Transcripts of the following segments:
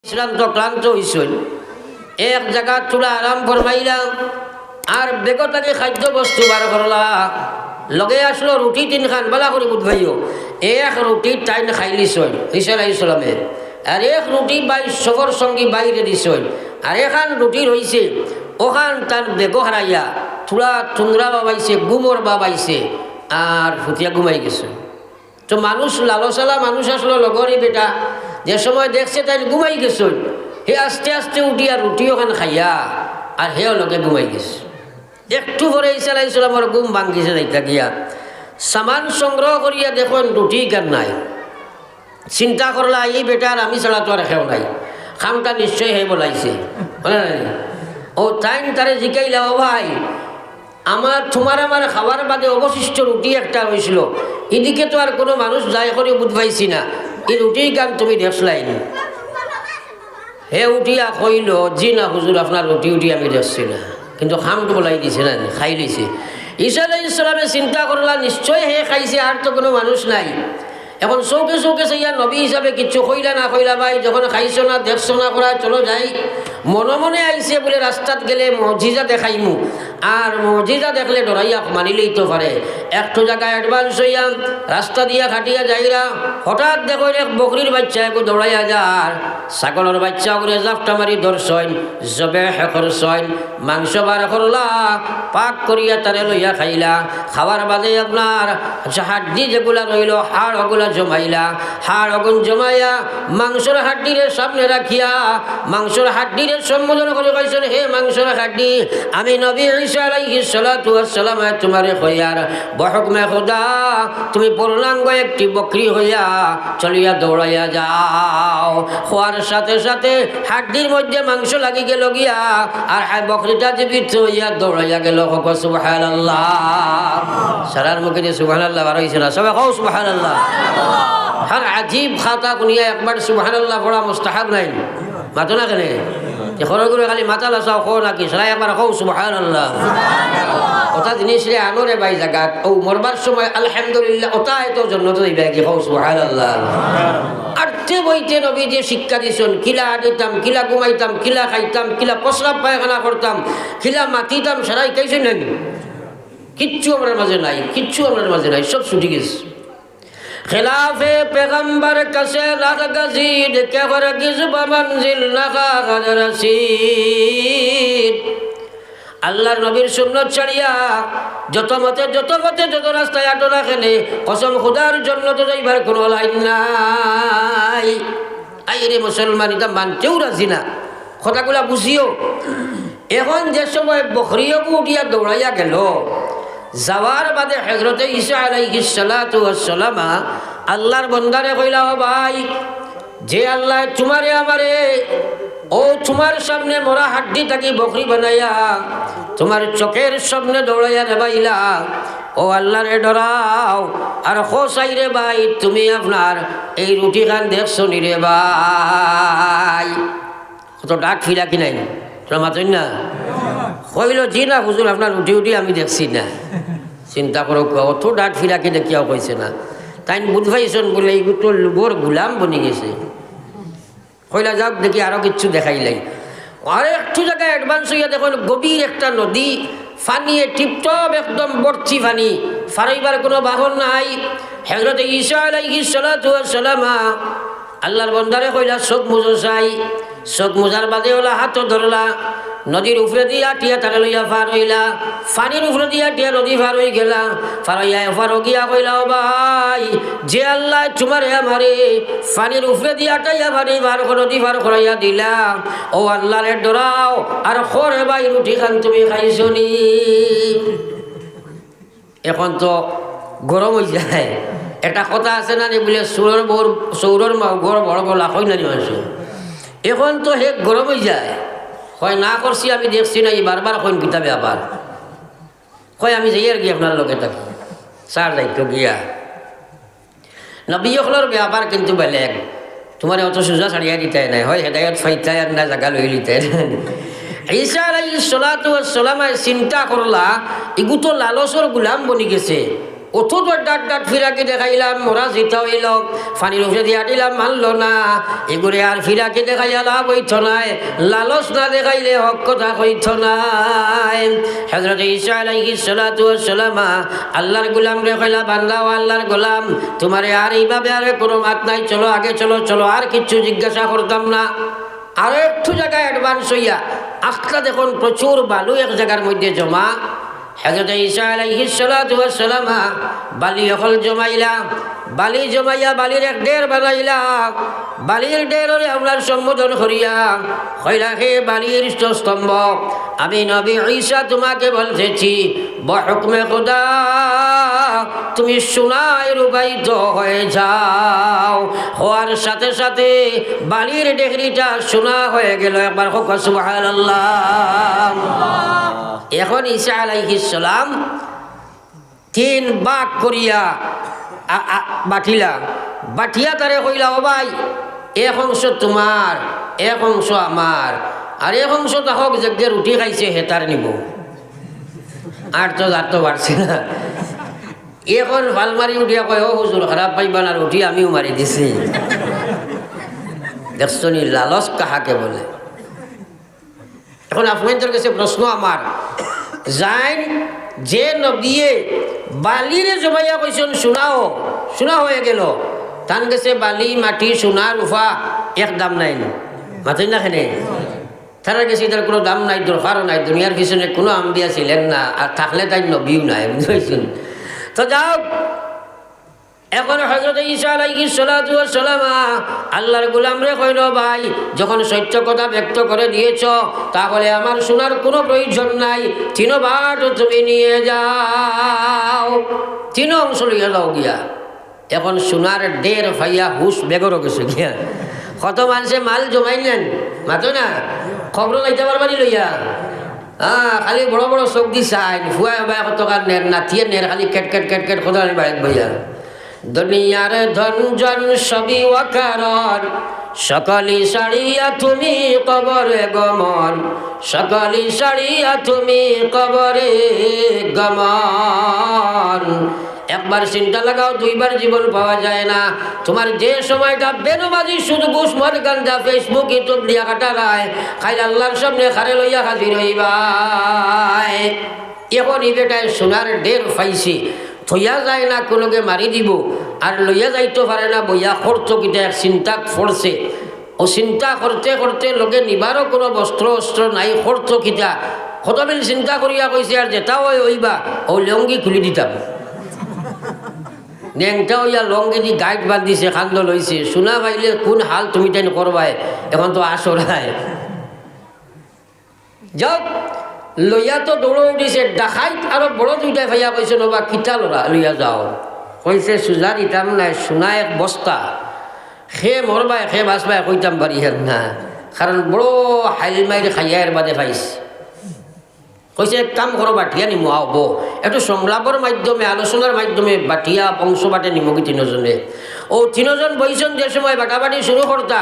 ইসলাম তো ক্লান্ত হইসইল এক জায়গা চূড়া আরাম ফরমাইলাম আর বেগতাকে খাদ্য বস্তু বার করলা লগে আসলো রুটি তিনখান বালা করে বুধবাইও এক রুটি টাইন খাইলিছইল ঈসা আলাইহিস সালামের আর এক রুটি বাই সফর সঙ্গী বাইরে দিছইল আর এখান রুটি রইছে ওখান তার বেগো হারাইয়া থোড়া টুংরা বাবাইছে গুমর বাবাইছে আর ফুটিয়া ঘুমাই গেছে। তো মানুষ লালসালা মানুষ আসলো লগরি বেটা যে সময় দেখছে তাই ঘুমাই গেছে হে আস্তে আস্তে উঠিয়া রুটি ওখান খাইয়া আর হেও লগে ঘুমাই গেছে। একটু পরে ঈসা আলাইহিস সালামের ঘুম ভাঙ্গিছে যাইতা গিয়া সামান সংগ্রহ করিয়া দেখুন রুটি কেন নাই। চিন্তা করলা এই বেটার আমি ছাড়া তো আর খেও নাই, খামটা নিশ্চয়ই হে বলাইছে ও তাই তারে জিকাইলা ও ভাই তোমার আমার খাবার বাদে অবশিষ্ট রুটি একটা হয়েছিল এদিকে তো আর কোনো মানুষ যাই করে বুঝ পাইছি না, এই রুটির গান তুমি দেখলাই নি? হে উঠিয়া কইল জি না হুজুর আপনার রুটি উঠি আমি দেখছি না, কিন্তু খামটো বলাই দিছে না খাই লইছে। ঈসা আলাইহিস সালামে চিন্তা করলা নিশ্চয় হে খাইছে আর তো কোনো মানুষ নাই। এখন চৌকে চৌকে চাইয়া নবী হিসাবে কিচ্ছু কইলা না কইলা ভাই যখন খাইছো না দেখছো না করা চলো যাই। মনে মনে আইছে বলে রাস্তাত গেলে মজিজা দেখাইমু আর মজিজা দেখলে ডরাইয়া মানিলেই তো পারে। একটু জায়গায় অ্যাডভান্স হইয়া রাস্তা দিয়া খাটিয়া যাইরা হঠাৎ দেখো এক বকরির বাচ্চা একটু দৌড়াইয়া যার ছাগলের বাচ্চা করে জাপটা মারি ধরছইন জবে করছইন মাংস বার করলা পাক করিয়া তারে লইয়া খাইলা। খাওয়ার বাদে আপনার হাড্ডি যেগুলা রইল হাড় ওগুলা জমাইলা, হাড় অগুন জমাইয়া মাংসর হাড্ডিরে সামনে রাখিয়া মাংসর হাড্ডিরে সম্বোধন করে কইছেন হে মাংসর হাড্ডি আমি নবী ঈসা আলাইহিস সালাতু ওয়াস সালাম তোমারে কইয়ার বহকমে খোদা তুমি পূর্ণাঙ্গ একটি বকরি হইয়া চলিয়া দৌড়াইয়া যাও। খোয়ার সাথে সাথে হাড্ডির মধ্যে মাংস লাগি গেল গিয়া আর বকরিটা জীবিত হইয়া দৌড়াইয়া গেল। সুবহানাল্লাহ, সারার মুখে যে সুবহানাল্লাহ বার হইছে না সবাই কও সুবহানাল্লাহ। হর আজীব খাতা কুনিয়া একবার সুবহানাল্লাহ পড়া মুস্তাহাব নাই মাতো না কেন খরগুলো খালি মাথা লাসাও খো নাকি সবাই একবার কও সুবহানাল্লাহ। ওটা জিনিস রে আনোরে বাই জায়গাত ও মরবার সময় আলহামদুলিল্লাহ ওটা এত জন্য তো দিবে কি কও সুবহানাল্লাহ। আর্থে বইতে নবী যে শিক্ষা দিছেন কিলা আদিতাম কিলা ঘুমাইতাম কিলা খাইতাম কিলা প্রস্রাব পায়খানা করতাম কিলা মাতিতাম সারাই কাইছেন নাকি কিচ্ছু আমার মাঝে নাই, কিচ্ছু আমার মাঝে নাই, সব ছুটি গেছে। খিলাফে পেগম্বর কাছে রাত গজিদ কে হরগিজ বমনজিল নাখা রাসিদ। আল্লাহর নবীর সুন্নত ছাড়িয়া যত মতে যত পথে যত রাস্তায় আটো রাখেনে কসম খুদার জন্য তো যাইবার কোনো লাইন নাই। আইরে মুসলমান এটা মানতেও রাজি না, কথাগুলা বুঝিও। এখন যে সময় বকরিয়কে উঠিয়া দৌড়াইয়া গেল যাওয়ার বাদে হযরতে ঈসা আলাইহিস সালাতু ওয়াস সালাম আল্লাহর বন্দারে কইলা ও ভাই যে আল্লাহ তোমারে আমারে ও তোমার সামনে মরা হাড্ডি থাকি বকরি বানাইয়া তোমার চোখের সামনে দৌড়াইয়া নেবাইলা ও আল্লাহরে ডরাও আর খোসাই রে ভাই তুমি আপনার এই রুটি খান দেখছো নি রে ভাই। কত ডাক ফিরা কি নাই তোরা মাতই না কইল জি না হুজুর আপনার উঠি উঠি আমি দেখছি না। চিন্তা করো অত ডাক ফিরাকে দেখিয়াও কইছে না তাই বুঝবাইছেন বলে এই তো লোভর গুলাম বনি গেছে। কইলা যাক দেখি আরো কিচ্ছু দেখাইলাই আর একটু জায়গায় অ্যাডভান্স হইয়া দেখুন গভীর একটা নদী ফানিয়ে টিপটপ একদম ভর্তি ফানি ফারাইবার কোনো বাহন নাই। হযরত ঈসা আলাইহিস সালাতু ওয়াস সালাম আল্লাহর বন্দারে কইলা চোখ মুজো চাই চোখ মুজার বাদে ওলা হাতও ধরলা নদীর উপরে দিয়া টিয়া তাকে লইয়া ফার হইলা ফানির উপরে দিয়া টিয়া নদী ফার হয়ে গেলা ফার হইয়া ফার গিয়া কইলা ও ভাই যে আল্লাহ তোমারে আমারে ফানির উপরে দিয়া টাইয়া ফানি ফার নদী ফার করাইয়া দিলা ও আল্লাহরে ডরাও আর খরে ভাই রুটি খান তুমি খাইছো নি। এখন তো গরম হয়ে যায়, একটা কথা আছে না রে বলে চৌরের বর চৌরের ঘর বড় বড় লাখ না মানুষ। এখন তো হে গরম হয়ে যায় হয় না করছি আমি দেখছি না এই বারবার কইন কিতাবে আবার কয় আমি যাই আর কি আপনার লোকে থাকি সার দায়িত্ব গিয়া নবী হলের ব্যাপার কিন্তু বেলেগ তোমার অত সোজা ছাড়িয়া দিতে নাই হয় হেদায়ত ফাইতায় আর না জায়গা লই লিতে। ঈসা আলাইহিস সালাতু ওয়াস সালাম চিন্তা করলা এগু তো লালসর গুলাম বনি গেছে অত তো ডাট ডাট ফিরাকি দেখাইলাম মোরা জিতা হইল ফানির উঠে দিয়া দিলাম মানলো না এগুলো আর ফিরাকি দেখাইয়া লাভ হইত নাই লালস না দেখাইলে হক কথা কইত নাই হযরত ঈসা আলাইহিস সালাতু ওয়াস সালাম আল্লাহর গোলাম রে কইলা বান্দা ও আল্লাহর গোলাম তোমারে আর এইভাবে আর কোনো মাত নাই চলো আগে চলো চলো আর কিচ্ছু জিজ্ঞাসা করতাম না আর একটু জায়গায় অ্যাডভান্স হইয়া আখটা দেখুন প্রচুর বালু এক জায়গার মধ্যে জমা হযরত ঈসা আলাইহিস সালাতু ওয়াস সালাম বালি হল জমাইলা বালি জমাইয়া বালির এক ঢের বানাইলা বালির ঢেরে আপনার সম্বোধন করিয়া কইলা হে বালির স্তম্ভ আমি নবী ঈসা তোমাকে বলতেছি বহুকমে খোদা তুমি সোনায় রূপায়িত হয়ে যাও হওয়ার সাথে সাথে বালির ঢেকরিটা সোনা হয়ে গেল একবার হোক সুবহানাল্লাহ এখন ঈসা আলাইহিস সালাম 3 ভাগ করিয়া বাটিলা বাটিয়া তারে কইলা ও ভাই এক অংশ তোমার এক অংশ আমার আর এক অংশ তাহক যে রুটি খাইছে হেতার নিব আর তো বাড়ছে না এখন ভালমারি উঠিয়া কয় ও হুজুর খারাপ পাইবা না রুটি আমিও মারি দিছি দেখছনি লালস কাহাকে বলে এখন আপনাদের কাছে প্রশ্ন আমার যাইন যে নবীয়ে বালিরে জমাইয়া কইছেন সোনা হয়ে গেল তান গেছে বালি মাটি সোনা রূপা এক দাম নাই মাথা না খেনে তারা গেছে তার কোনো দাম নাই দরকারও নাই দুনিয়ার পিছনে কোনো আম্বিয়া ছিলেন না আর থাকলে তাই নবীও নাই বুঝেছেন তো যাও এখন হযরত ঈসা আলাইহিস সালাতু ওয়াস সালাম আল্লাহর গোলাম রে কইল ভাই যখন সত্য কথা ব্যক্ত করে দিয়েছ তাহলে আমার শোনার কোনো প্রয়োজন নাই 3 ভাগ তুমি নিয়ে যাও 3 অংশ লইয়া যাও গিয়া এখন সোনার ঢের ভাইয়া হুশ বেগর গেছে গিয়া কত মানুষে মাল জমাই নেন মাতো না খবর লাইতে পারবানি লইয়া খালি বড় বড় চোখ দি চাই ফুয়া বাই কত কার নেন নাথিয়ে নের খালি কেট কেট কেট কেট কথা বাড়িত বইয়া দুনিয়ার ধনজন সবই ওয়াকারণ সকলি সারিয়া তুমি কবরে গমন সকলি সারিয়া তুমি কবরে গমন একবার চিন্তা লাগাও 2 বার জীবন পাওয়া যায় না তোমার যে সময়টা বেনবাজি শুধু ঘুষ মদ গাঞ্জা ফেসবুক ইউটিউব দিয়া কাটারায় খাই আল্লাহর সামনে খারে লইয়া হাজির হইবা এখন এই বেটায় সোনার ঢের পাইছি থইয়া যায় না কোনোকে মারি দিব আর লইয়া যাইতে পারে না বইয়া খরচ কিটা এক চিন্তা পড়ছে ও চিন্তা করতে করতে লোকে নিবারও কোনো বস্ত্র অস্ত্র নাই খরচ কিটা কতবিল চিন্তা করিয়া কইছে আর যেটা হইবা ও লঙ্গি খুলি দিতাম ন্যাংটা হইয়া লঙ্গি দি গাইড বান্ধিছে খান্দ লইছে শোনা পাইলে কোন হাল তুমি তাই করবাই এখন তো আসরায় যাও লইয়া তো দৌড় উঠিছে ডাকাইত আর বড় 2টা ভাইয়া কইছে নবা কিতা লড়া লইয়া যাও কইছে সুজা দিতাম নাই সোনা এক বস্তা সে মরবাই সে বাঁচবাই কইতাম পারি হেন না কারণ বড় হাইল মাইরে খাইয়ার বাদে পাইছে কইছে এক কাম করো বাটিয়া নিমো হব একটু সংলাপের মাধ্যমে আলোচনার মাধ্যমে বাটিয়া বংশ বাটে নিমকি 3 জনে ও 3 জন বইছেন যে সময় বাটাবাটি শুরু করতা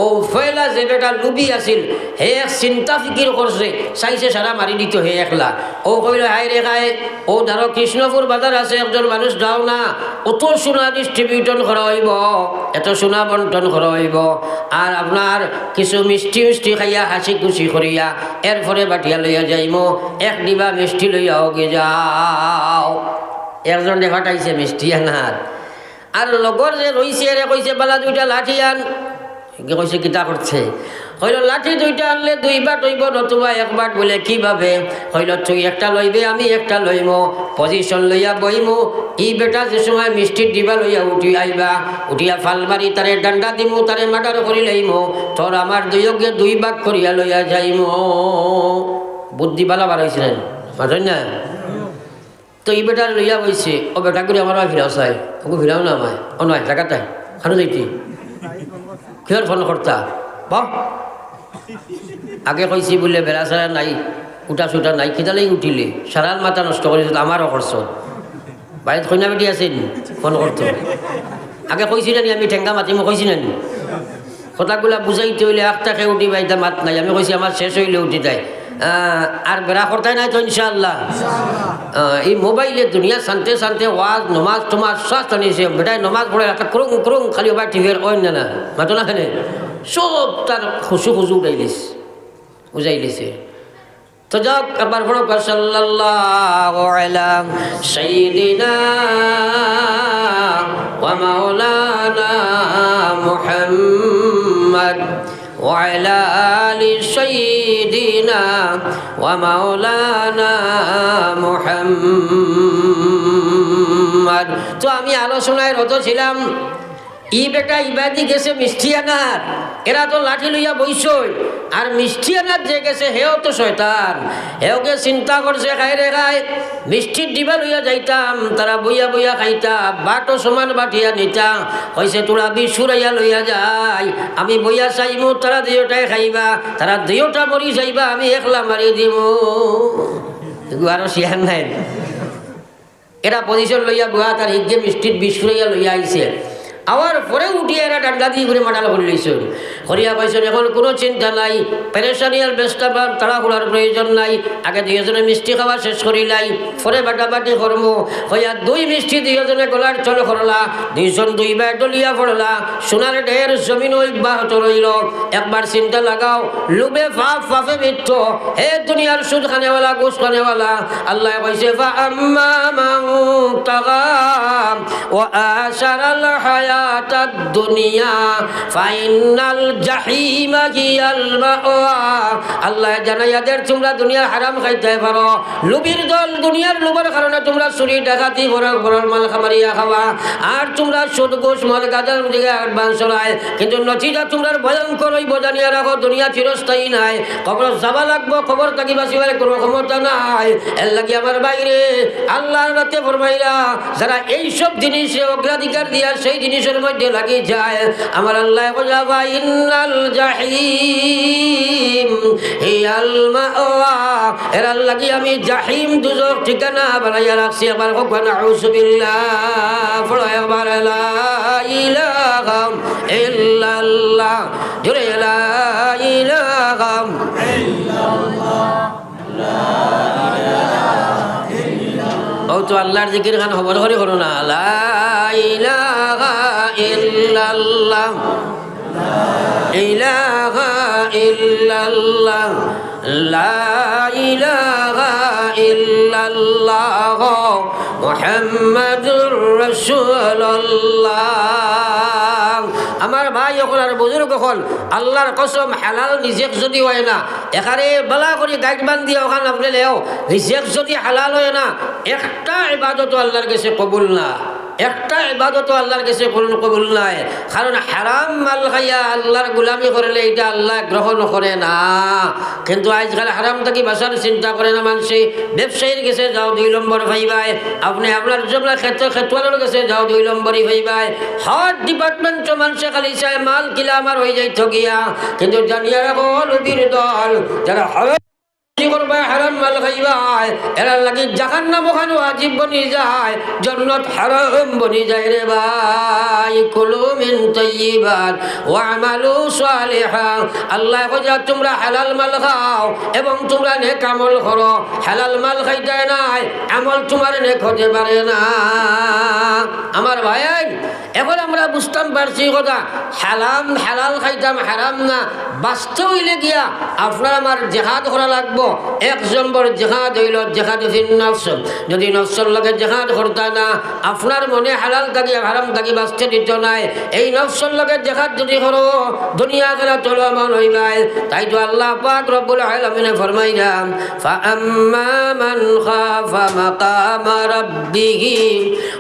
ও ফয়লা যে বেটা লুবি আছিল হে এক চিন্তা ফিকির করছে চাইছে সারা মারি দিত হে একলা ও কইল হাই রে খায় ও ধরো কৃষ্ণপুর বাজার আছে একজন মানুষ যাও না অত সোনা ডিস্ট্রিবিউশন করা হইব এত সোনা বন্টন করা হইব আর আপনার কিছু মিষ্টি মিষ্টি খাইয়া হাসি খুশি করিয়া এরপরে বাটিয়া লইয়া যাইমো 1 ডিবা মিষ্টি লইয়াও গে যাও একজন দেখাটাইছে মিষ্টি আনার আর লগর যে রইছে রে কইছে বালা 2টা লাঠি আন কইছে কিতা করছে হইল লাঠি 2টা আনলে 2 বাট হইব নতুবা 1 বাট বলে কিভাবে হইল তুই একটা লইবে আমি একটা লইমো পজিশন লইয়া বইমো এই বেটা যে সময় মিষ্টির ডিবা লইয়া উঠি আইবা উঠিয়া ফালবাড়ি তারে ডান্ডা দিমু তারে মার্ডার করি লইমো তোর আমার 2 ভাগ করিয়া লইয়া যাইমো বুদ্ধি বালা বার হয়েছিলেন বুঝলেন না তো এই বেটার লইয়া বইছে ও বেটা করে আমার ফিরাও চাই ওকে ফিরাও না আমায় ও নয় জায়গাটাই খানো যাইতি কিহর ফোন করতা বাহ আগে কইছি বলে বেড়া সারা নাই উঠা সুটা নাই খিদালেই উঠিলে সারার মাথা নষ্ট করেছিল আমারও করছ বাড়িতে কইনা বেটি আছেন ফোন করতো আগে কইছি না আমি ঠেঙ্গা মাতিম কইছি না কথাগুলা বুঝাইতে হইলে একটাকে উঠি বাইতা মাত নাই আমি কইছি আমার শেষ হইলে উঠি যায় আর বেড়া করতাই নাই তো ইনশাআল্লাহ। এই মোবাইলে দুনিয়া শান্তে শান্তে ওয়াজ নমাজ টমাজ সব টানিয়েছে বেটায় নমাজ পড়ে একটা ক্রুং ক্রুং খালি ওবার টিভির ওই না মাতো না খানে সব তার খুশু খুশু উজাইলিছে। তো যাক আবার বড় সাল্লাল্লাহু আলা সাইয়্যিদিনা ওয়া মাওলানা মুহাম্মদ ওয়া আলা আলি সাইয়্যিদিনা ওয়া মাওলানা মুহাম্মদ। তো আমি আলোচনায় রত ছিলাম ই বেটা ইবাদি গেছে মিষ্টি আনার, এরা তো লাঠি লইয়া বইসই, আর মিষ্টি আনার যে গেছে হেও তো শয়তান। হেওকে চিন্তা করছে খাই রে খাই মিষ্টির ডিবা লইয়া যাইতাম, তারা বইয়া বইয়া খাইতা, বাটো সমান বাটিয়া নিতা, হয়েছে তোরা বিশুরাইয়া লইয়া যাই, আমি বইয়া চাইমু, তারা দুইটাই খাইবা, তারা দুইটা মরি যাইবা, আমি একলা মারি দিব। আরো শিয়ার নাই এরা পজিশন লইয়া বুয়া তার হিগে মিষ্টির বিশুরাইয়া লইয়া আইছে। আবার পরে উঠিয়ে এরা ডান্ডা দিয়ে করে মাটাল করে লইছেন, করিয়া পাইছেন এখন কোনো চিন্তা নাই, পেরেশানি আর ব্যস্ত তাড়াহুড়ার প্রয়োজন নাই, আগে দুইজনে মিষ্টি খাওয়া শেষ করিলাই, পরে বাটাবাটি কর্ম হইয়া দুই মিষ্টি দুইজনে গলার চল করলা, দুইজন দুইবার ডলিয়া পড়লা, সোনার ঢের জমিন অব্যাহত রইল। একবার চিন্তা লাগাও, লুবে ফাফ ফাফে মিথ্য, হে দুনিয়ার সুদ খানেওয়ালা ঘুষ খানেওয়ালা, আল্লাহ কইছে ফা আম্মা মান তাগা ওয়া আশারাল হায়া দুনিয়া ফাইনাল জাহিমা হিয়াল মাওয়া। আল্লাহ জানাইয়াদের তোমরা দুনিয়ার হারাম খাইতে পারো, লুবির দল দুনিয়ার লুবের কারণে তোমরা চুরি ডাকাতি বড় মাল খামারিয়া খাওয়া, আর তোমরা সুদ ঘুষ মাল গাজার দিকে অ্যাডভান্স চলায়, কিন্তু নচিটা তোমরা ভয়ঙ্কর ওই বোঝানিয়া রাখো, দুনিয়া চিরস্থায়ী নাই, কবর যাবা লাগবো, কবর থাকি বাঁচিবার কোনো ক্ষমতা নাই। এর লাগি আমার বাইরে আল্লাহর রাতে ফরমাইরা যারা এইসব জিনিসে অগ্রাধিকার দিয়া সেই জিনিসের মধ্যে লাগি যায়, আমার আল্লাহ কইবা ইন্নাল জাহিম হিয়াল মাওয়া, এর লাগি আমি জাহিম দুজক ঠিকানা বানাইয়া রাখছি। আবার কখন আউযু বিল্লাহ পড়ো একবার লা ইলাহা ইল্লাল্লাহ, জোরে লা ইলাহা ইল্লাল্লাহ, লা ও তো আল্লাহর জিকির খান খবর করে করো না, লা ইলাহা ইল্লাল্লাহ, লা ইলাহা ইল্লাল্লাহ, লা ইলাহা ইল্লাল্লাহ মুহাম্মাদুর রাসূলুল্লাহ। আমার ভাই এখন আর বুজুর্গ হল, আল্লাহর কসম হালাল রিজেক যদি হয় না, এখানে বালা করে গাইড বান দিয়ে ওখানে আপনি লেও রিজেক যদি হালাল হয় না, একটা ইবাদত আল্লাহর কাছে কবুল না, একটা ইবাদত আল্লাহর কাছে কবুল নাই। কারণ হারাম মাল খাইয়া আল্লাহর গোলামি করলে এটা আল্লাহ গ্রহণ করে না। কিন্তু আজকাল হারাম থাকি বাসার চিন্তা করে না মানুষে, ব্যবসায়ীর কাছে যাও 2 নম্বর ভাইবাই, আপনি আপনার জবলা ক্ষেত্রের কাছে যাও 2 নম্বরই ভাইবাই, হর ডিপার্টমেন্ট মানুষে খালি চায় মাল কিলা আমার হয়ে যাই ঠকিয়া। কিন্তু জানিয়া রাখো নবীর দল যারা হারাম মাল খাইবাই, এরা লাগি জাহান্নাম ওখানে ওয়াজিব বনি যায়, জান্নাত হারাম বনি যায় রে ভাই। কুলু মিন তাইয়্যিবাত ওয়া আমালু সালিহা, আল্লাহ কইয়া তোমরা হালাল মাল খাও এবং তোমরা নেক আমল করো। হালাল মাল খাইতে নাই, আমল তোমার নেক হতে পারে না। আমার ভাই এখন আমরা বুঝতাম পারছি কথা, হালাল খাইতাম হারাম না, বাস্তব হইলে গিয়া আপনার আমার জেহাদ করা লাগবো। 1 নম্বর জেহাদ হইল জেহাদ ফিন নফস। যদি নফসের লগে জেহাদ করতা না, আপনার মনে হালাল থাকি হারাম থাকি বাঁচতে দিত নাই, এই নফসের লগে জেহাদ যদি করো দুনিয়া গেলা চলমান হইবাই। তাই তো আল্লাহ পাক রব্বুল আলামিন ফরমাইলাম ফাআম্মা মান খাফা মাকামা রাব্বিহি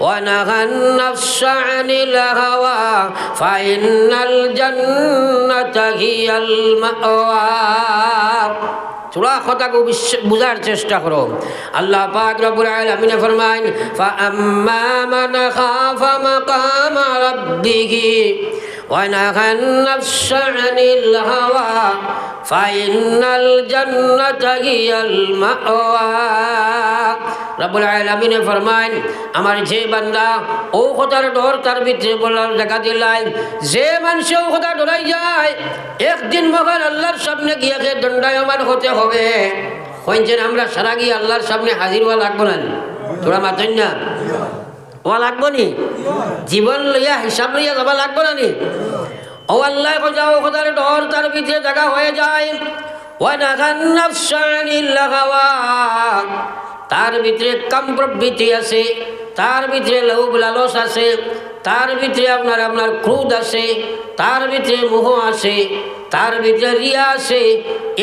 ওয়া নাহান নাফসা আনিল হাওয়া ফাইনাল জান্নাতা হিয়াল মাওয়া। চূড়া কথাকে বুঝার চেষ্টা করো। আল্লাহ পাক রব্বুল আলামিন ফরমায় ফাআম্মা মান খাফা মাকামা রাব্বিহি ওয়া নাহান নাফসা আনিল হাওয়া ফাইনাল জান্নাতা হিয়াল মাওয়া। রব্বুল আলামিন ফরমায় আমার যে বান্দা ও খোদার ডর তার ভিতরে বলার জায়গা দিলাই, যে মানুষ ও খোদা ডরাই যায় একদিন মহান আল্লাহর সামনে গিয়ে দণ্ডায়মান হতে হবে। কইছেন আমরা সারা গিয়ে আল্লাহর সামনে হাজির হওয়া লাগবো না? তোরা মাতেন না ও লাগবো নি? জীবন লইয়া হিসাব লইয়া যাবা লাগবো না নি? ও আল্লাহ যাও খোদার ডর তার ভিতরে জায়গা হয়ে যায়। তার ভিতরে কাম প্রবৃত্তি আছে, তার ভিতরে লোভ লালস আছে, তার ভিতরে আপনার ক্রোধ আছে, তার ভিতরে মোহ আছে, তার ভিতরে রিয়া আছে।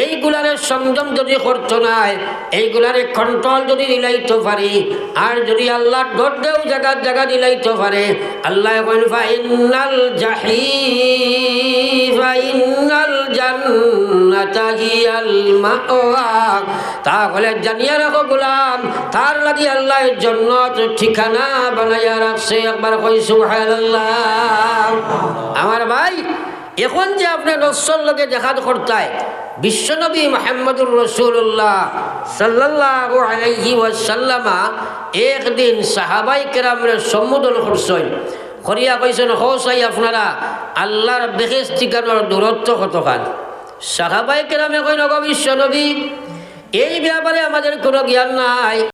এইগুলারে সংযম যদি করতো নাই, এইগুলারে কন্ট্রোল যদি দিলাইতে পারি, আর যদি আল্লাহ ডরদেও জায়গা দিলাইতে পারে, আল্লাহ ফাইনাল জাহিম ফাইনাল জান্নাতা হিয়াল মাওয়া। তাহলে জানিয়া রাখো গোলাম, তার লাগি আল্লাহ জান্নাত ঠিকানা বানাইয়া রাখছে। একবার কই সুবহানাল্লাহ। আমার ভাই, এখন যে আপনি নসর লগে দেখাত করতায় বিশ্বনবী মুহাম্মদুর রাসূলুল্লাহ সাল্লাল্লাহু আলাইহি ওয়াসাল্লামা একদিন সাহাবাই কেরামরে সম্বোধন করছেন, করিয়া কইছেন হোসাই আপনারা আল্লাহর বেহেশত ঠিকানার দূরত্ব কতখান? সাহাবাই কেরামে কইন গো বিশ্বনবী এই ব্যাপারে আমাদের কোনো জ্ঞান নাই।